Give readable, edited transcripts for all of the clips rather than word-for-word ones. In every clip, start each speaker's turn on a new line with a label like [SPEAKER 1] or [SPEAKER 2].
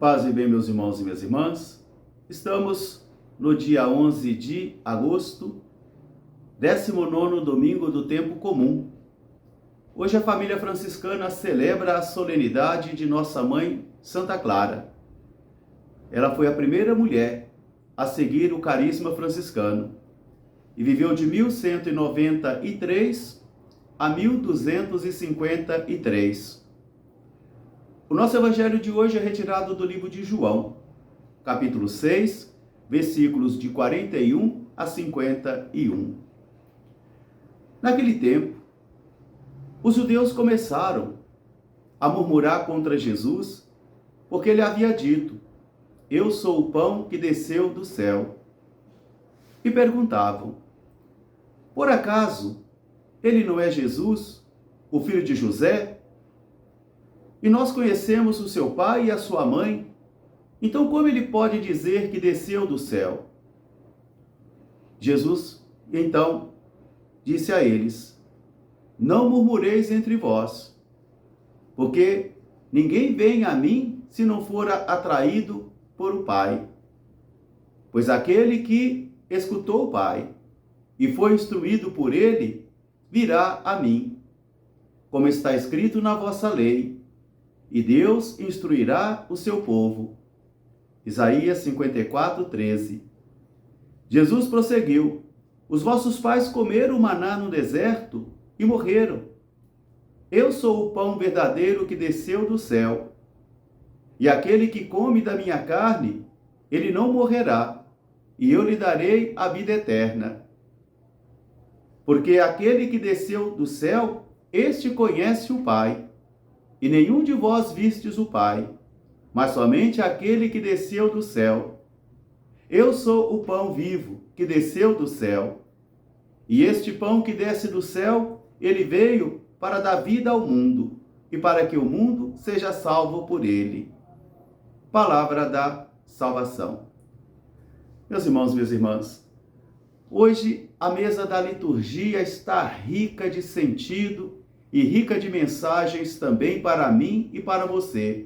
[SPEAKER 1] Paz e bem, meus irmãos e minhas irmãs. Estamos no dia 11 de agosto, 19º domingo do tempo comum. Hoje a família franciscana celebra a solenidade de Nossa Mãe Santa Clara. Ela foi a primeira mulher a seguir o carisma franciscano e viveu de 1193 a 1253. O nosso evangelho de hoje é retirado do livro de João, capítulo 6, versículos de 41 a 51. Naquele tempo, os judeus começaram a murmurar contra Jesus, porque ele havia dito: "Eu sou o pão que desceu do céu." E perguntavam: "Por acaso ele não é Jesus, o filho de José? E nós conhecemos o seu pai e a sua mãe. Então como ele pode dizer que desceu do céu?" Jesus, então, disse a eles: "Não murmureis entre vós, porque ninguém vem a mim se não for atraído por o Pai. Pois aquele que escutou o Pai e foi instruído por ele, virá a mim, como está escrito na vossa lei, e Deus instruirá o seu povo." Isaías 54:13. Jesus prosseguiu: "Os vossos pais comeram o maná no deserto e morreram. Eu sou o pão verdadeiro que desceu do céu. E aquele que come da minha carne, ele não morrerá, e eu lhe darei a vida eterna. Porque aquele que desceu do céu, este conhece o Pai. E nenhum de vós vistes o Pai, mas somente aquele que desceu do céu. Eu sou o pão vivo que desceu do céu. E este pão que desce do céu, ele veio para dar vida ao mundo, e para que o mundo seja salvo por ele." Palavra da salvação. Meus irmãos, minhas irmãs, hoje a mesa da liturgia está rica de sentido e rica de mensagens também para mim e para você.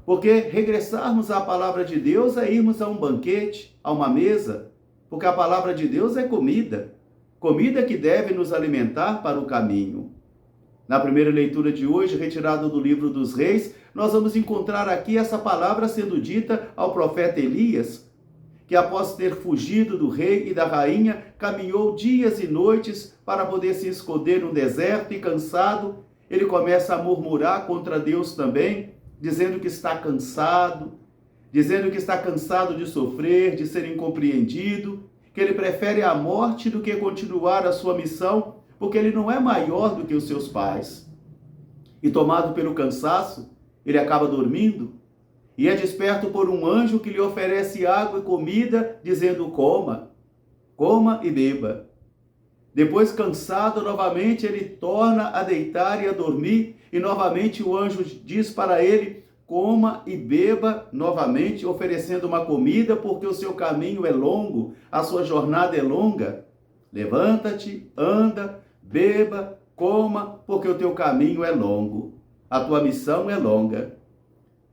[SPEAKER 1] Porque regressarmos à palavra de Deus é irmos a um banquete, a uma mesa, porque a palavra de Deus é comida, comida que deve nos alimentar para o caminho. Na primeira leitura de hoje, retirada do livro dos Reis, nós vamos encontrar aqui essa palavra sendo dita ao profeta Elias, que após ter fugido do rei e da rainha, caminhou dias e noites para poder se esconder no deserto, e cansado, ele começa a murmurar contra Deus também, dizendo que está cansado de sofrer, de ser incompreendido, que ele prefere a morte do que continuar a sua missão, porque ele não é maior do que os seus pais. E tomado pelo cansaço, ele acaba dormindo, e é desperto por um anjo que lhe oferece água e comida, dizendo: coma e beba. Depois, cansado novamente, ele torna a deitar e a dormir, e novamente o anjo diz para ele: coma e beba novamente, oferecendo uma comida, porque o seu caminho é longo, a sua jornada é longa. Levanta-te, anda, beba, coma, porque o teu caminho é longo, a tua missão é longa.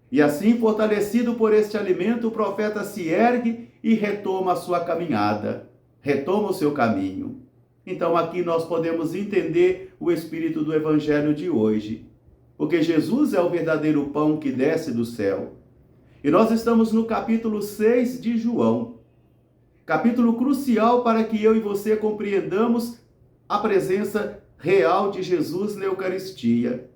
[SPEAKER 1] E assim, fortalecido por este alimento, o profeta se ergue e retoma a sua caminhada, retoma o seu caminho. Então aqui nós podemos entender o espírito do evangelho de hoje, porque Jesus é o verdadeiro pão que desce do céu. E nós estamos no capítulo 6 de João, capítulo crucial para que eu e você compreendamos a presença real de Jesus na Eucaristia.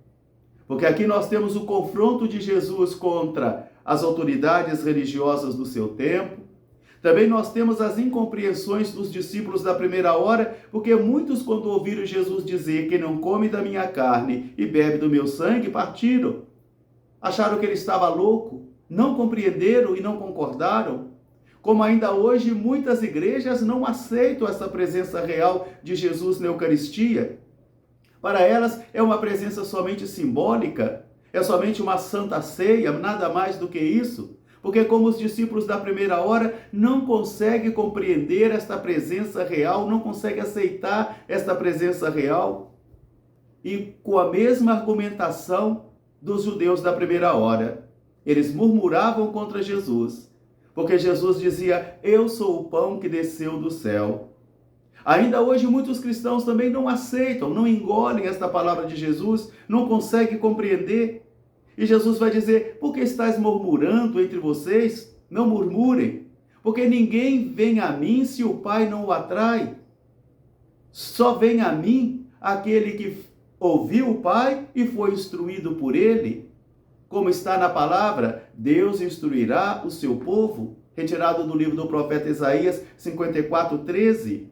[SPEAKER 1] Porque aqui nós temos o confronto de Jesus contra as autoridades religiosas do seu tempo. Também nós temos as incompreensões dos discípulos da primeira hora, porque muitos, quando ouviram Jesus dizer: "Quem não come da minha carne e bebe do meu sangue", partiram. Acharam que ele estava louco, não compreenderam e não concordaram. Como ainda hoje muitas igrejas não aceitam essa presença real de Jesus na Eucaristia. Para elas é uma presença somente simbólica, é somente uma santa ceia, nada mais do que isso. Porque como os discípulos da primeira hora não conseguem compreender esta presença real, não conseguem aceitar esta presença real, e com a mesma argumentação dos judeus da primeira hora: Eles murmuravam contra Jesus, porque Jesus dizia: eu sou o pão que desceu do céu. Ainda hoje muitos cristãos também não aceitam, não engolem esta palavra de Jesus, não conseguem compreender. E Jesus vai dizer: por que estáis murmurando entre vocês? Não murmurem, porque ninguém vem a mim se o Pai não o atrai. Só vem a mim aquele que ouviu o Pai e foi instruído por ele. Como está na palavra, Deus instruirá o seu povo, retirado do livro do profeta Isaías 54:13.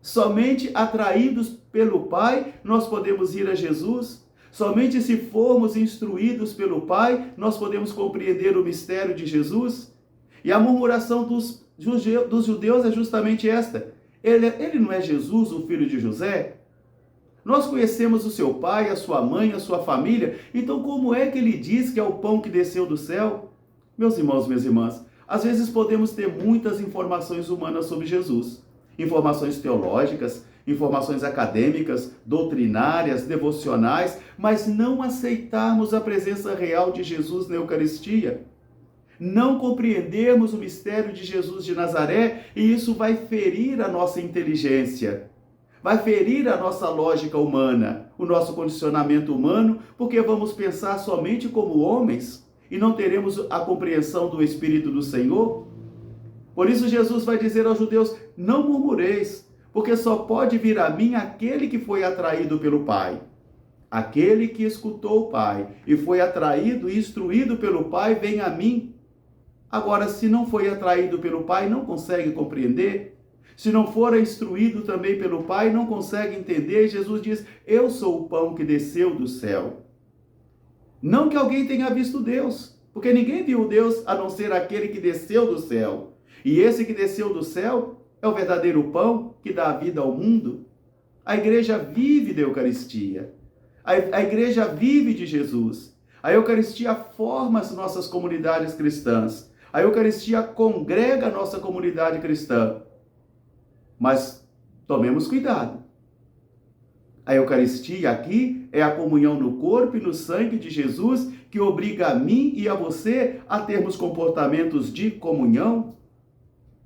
[SPEAKER 1] Somente atraídos pelo Pai nós podemos ir a Jesus. Somente se formos instruídos pelo Pai nós podemos compreender o mistério de Jesus. E a murmuração dos judeus é justamente esta: ele não é Jesus, o filho de José? Nós conhecemos o seu pai, a sua mãe, a sua família, então como é que ele diz que é o pão que desceu do céu? Meus irmãos, minhas irmãs, às vezes podemos ter muitas informações humanas sobre Jesus, informações teológicas, informações acadêmicas, doutrinárias, devocionais, mas não aceitarmos a presença real de Jesus na Eucaristia. Não compreendermos o mistério de Jesus de Nazaré, e isso vai ferir a nossa inteligência. Vai ferir a nossa lógica humana, o nosso condicionamento humano, porque vamos pensar somente como homens e não teremos a compreensão do Espírito do Senhor. Por isso Jesus vai dizer aos judeus: não murmureis, porque só pode vir a mim aquele que foi atraído pelo Pai. Aquele que escutou o Pai e foi atraído e instruído pelo Pai, vem a mim. Agora, se não foi atraído pelo Pai, não consegue compreender. Se não for instruído também pelo Pai, não consegue entender. Jesus diz: eu sou o pão que desceu do céu. Não que alguém tenha visto Deus, porque ninguém viu Deus a não ser aquele que desceu do céu. E esse que desceu do céu é o verdadeiro pão que dá vida ao mundo. A igreja vive da Eucaristia. A igreja vive de Jesus. A Eucaristia forma as nossas comunidades cristãs. A Eucaristia congrega a nossa comunidade cristã. Mas tomemos cuidado. A Eucaristia aqui é a comunhão no corpo e no sangue de Jesus, que obriga a mim e a você a termos comportamentos de comunhão.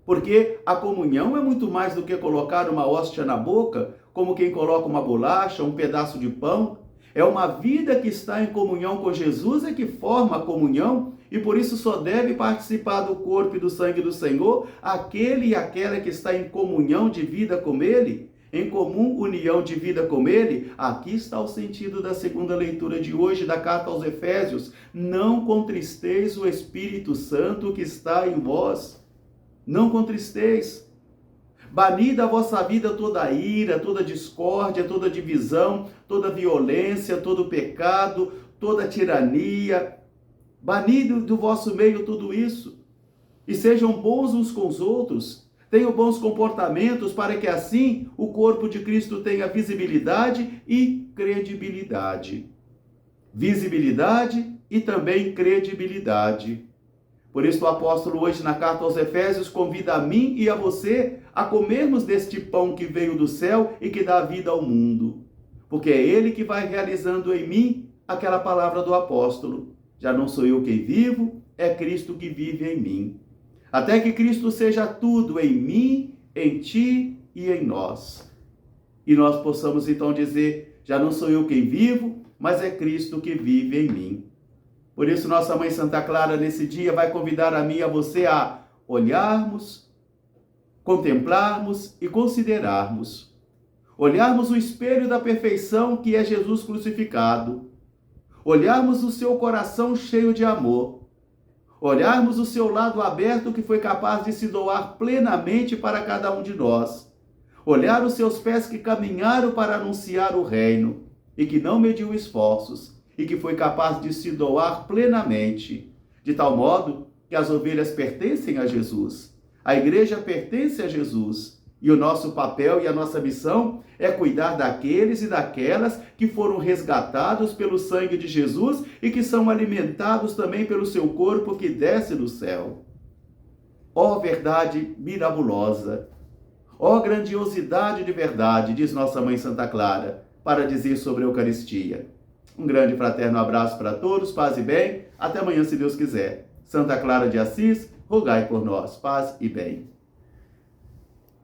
[SPEAKER 1] Porque a comunhão é muito mais do que colocar uma hóstia na boca, como quem coloca uma bolacha, um pedaço de pão. É uma vida que está em comunhão com Jesus é que forma a comunhão, e por isso só deve participar do corpo e do sangue do Senhor aquele e aquela que está em comunhão de vida com Ele, em comum união de vida com Ele. Aqui está o sentido da segunda leitura de hoje da carta aos Efésios: não contristeis o Espírito Santo que está em vós. Não contristeis. Bani da vossa vida toda ira, toda discórdia, toda divisão, toda violência, todo pecado, toda tirania. Bani do vosso meio tudo isso. E sejam bons uns com os outros. Tenham bons comportamentos, para que assim o corpo de Cristo tenha visibilidade e credibilidade. Visibilidade e também credibilidade. Por isso o apóstolo hoje na carta aos Efésios convida a mim e a você a comermos deste pão que veio do céu e que dá vida ao mundo. Porque é ele que vai realizando em mim aquela palavra do apóstolo: já não sou eu quem vivo, é Cristo que vive em mim. Até que Cristo seja tudo em mim, em ti e em nós. E nós possamos então dizer: já não sou eu quem vivo, mas é Cristo que vive em mim. Por isso, nossa Mãe Santa Clara, nesse dia, vai convidar a mim e a você a olharmos, contemplarmos e considerarmos. Olharmos o espelho da perfeição que é Jesus crucificado. Olharmos o seu coração cheio de amor. Olharmos o seu lado aberto que foi capaz de se doar plenamente para cada um de nós. Olhar os seus pés que caminharam para anunciar o reino e que não mediu esforços, e que foi capaz de se doar plenamente, de tal modo que as ovelhas pertencem a Jesus, a igreja pertence a Jesus, e o nosso papel e a nossa missão é cuidar daqueles e daquelas que foram resgatados pelo sangue de Jesus e que são alimentados também pelo seu corpo que desce do céu. Ó verdade mirabulosa! Ó grandiosidade de verdade, diz nossa Mãe Santa Clara, para dizer sobre a Eucaristia. Um grande e fraterno abraço para todos, paz e bem. Até amanhã, se Deus quiser. Santa Clara de Assis, rogai por nós. Paz e bem.